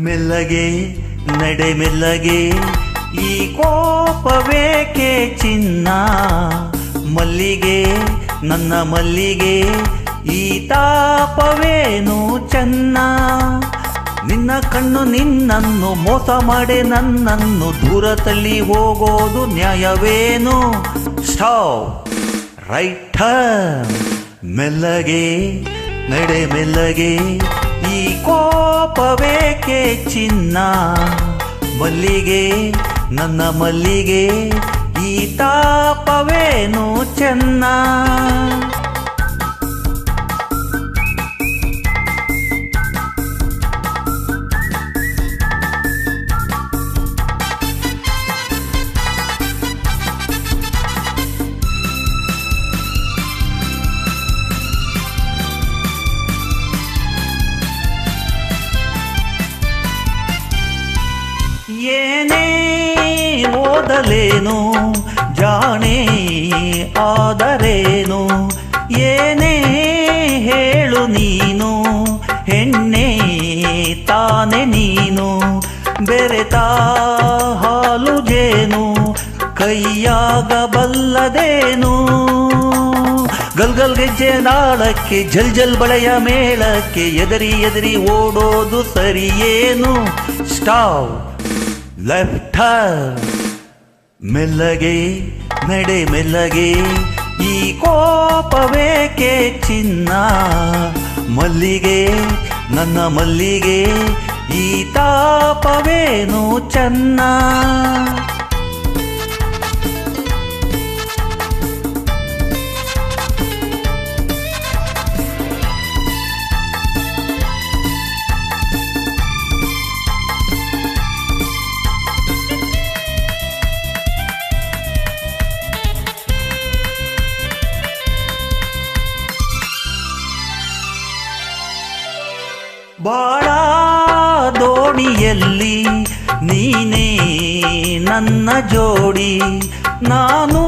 ಮೆಲ್ಲಗೆ ನಡೆ ಮೆಲ್ಲಗೆ ಈ ಕೋಪವೇಕೆ ಚಿನ್ನ ಮಲ್ಲಿಗೆ ನನ್ನ ಮಲ್ಲಿಗೆ ಈ ತಾಪವೇನು ಚೆನ್ನ ನಿನ್ನ ಕಣ್ಣು ನಿನ್ನನ್ನು ಮೋಸ ಮಾಡೆ ನನ್ನನ್ನು ದೂರ ತಳ್ಳಿ ಹೋಗೋದು ನ್ಯಾಯವೇನು ಸ್ಟಾಪ್ ರೈಟ್ ಟರ್ನ್ ಮೆಲ್ಲಗೆ ನಡೆ ಮೆಲ್ಲಗೆ ಈ ಕೋಪವೇಕೆ ಚಿನ್ನ ಮಲ್ಲಿಗೆ ನನ್ನ ಮಲ್ಲಿಗೆ ಈ ತಾಪವೇನು ಚೆನ್ನ ಏನೇ ಓದಲೇನು ಜಾಣೆ ಆದರೇನು ಏನೇ ಹೇಳು ನೀನು ಹೆಣ್ಣೆ ತಾನೆ ನೀನು ಬೆರೆತ ಹಾಲು ಜೇನು ಕೈಯಾಗಬಲ್ಲದೇನು ಗಲ್ಗಲ್ ಗೆಜ್ಜೆ ನಾಳಕ್ಕೆ ಜಲ್ ಜಲ್ ಬಳೆಯ ಮೇಳಕ್ಕೆ ಎದರಿ ಎದರಿ ಓಡೋದು ಸರಿಯೇನು ಸ್ಟಾಪ್ ಲೆಫ್ಟ್ ಟರ್ನ್ ಮೆಲ್ಲಗೆ ನಡೆ ಮೆಲ್ಲಗೆ ಈ ಕೋಪವೇಕೆ ಚಿನ್ನ ಮಲ್ಲಿಗೆ ನನ್ನ ಮಲ್ಲಿಗೆ ಈ ತಾಪವೇನು ಚೆನ್ನ ಬಾಳ ದೋಣಿಯಲ್ಲಿ ನೀನೇ ನನ್ನ ಜೋಡಿ ನಾನು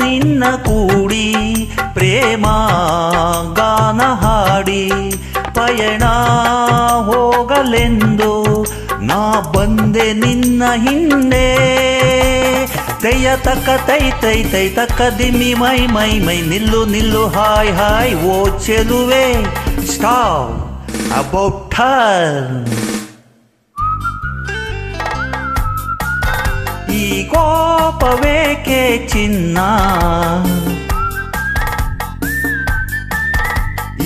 ನಿನ್ನ ಕೂಡಿ ಪ್ರೇಮ ಗಾನ ಹಾಡಿ ಪಯಣ ಹೋಗಲೆಂದು ನಾ ಬಂದೆ ನಿನ್ನ ಹಿಂದೆ ತೆಯ್ಯ ತಕ್ಕ ತೈ ತೈ ತೈ ತಕ್ಕ ದಿಮ್ಮಿ ಮೈ ಮೈ ಮೈ ನಿಲ್ಲು ನಿಲ್ಲು ಹಾಯ್ ಹಾಯ್ ಓ ಚೆಲುವೆ ಸ್ಟಾಪ್ about turn ಈ ಕೋಪವೇಕೆ ಚಿನ್ನ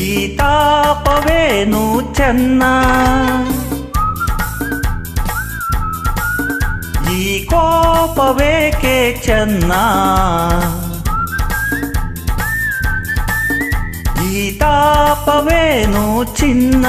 ಈ ತಾಪವೇನು ಚೆನ್ನ ಈ ಕೋಪವೇಕೆ ಚೆನ್ನ ಈ ತಾಪವೇನು ಚಿನ್ನ